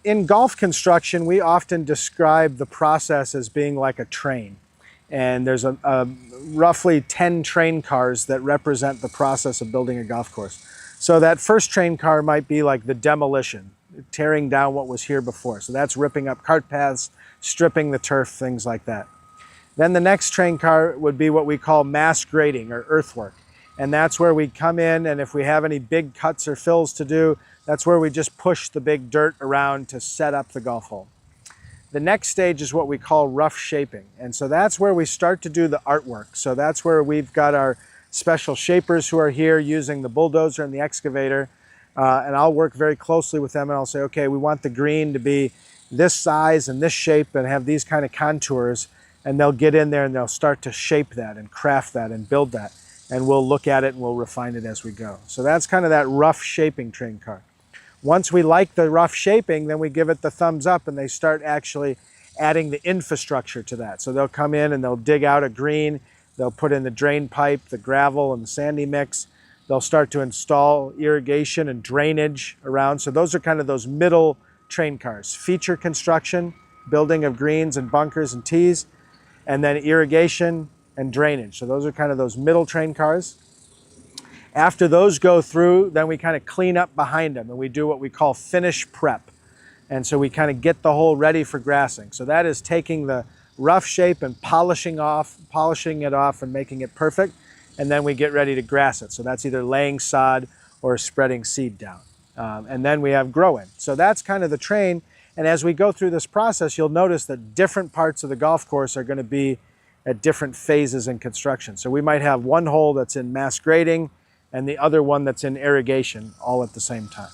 in golf construction, we often describe the process as being like a train. And there's roughly 10 train cars that represent the process of building a golf course. So that first train car might be like the demolition, tearing down what was here before. So that's ripping up cart paths, stripping the turf, things like that. Then the next train car would be what we call mass grading or earthwork. And that's where we come in, and if we have any big cuts or fills to do, that's where we just push the big dirt around to set up the golf hole. The next stage is what we call rough shaping. And so that's where we start to do the artwork. So that's where we've got our special shapers who are here using the bulldozer and the excavator. And I'll work very closely with them, and I'll say, okay, we want the green to be this size and this shape and have these kind of contours. And they'll get in there and they'll start to shape that and craft that and build that. And we'll look at it and we'll refine it as we go. So that's kind of that rough shaping train car. Once we like the rough shaping, then we give it the thumbs up and they start actually adding the infrastructure to that. So they'll come in and they'll dig out a green, they'll put in the drain pipe, the gravel and the sandy mix. They'll start to install irrigation and drainage around. So those are kind of those middle train cars. Feature construction, building of greens and bunkers and tees, and then irrigation and drainage. So those are kind of those middle train cars. After those go through, then we kind of clean up behind them and we do what we call finish prep. And so we kind of get the hole ready for grassing. So that is taking the rough shape and polishing it off and making it perfect. And then we get ready to grass it. So that's either laying sod or spreading seed down. And then we have growing. So that's kind of the train. And as we go through this process, you'll notice that different parts of the golf course are going to be at different phases in construction. So we might have one hole that's in mass grading and the other one that's in irrigation all at the same time.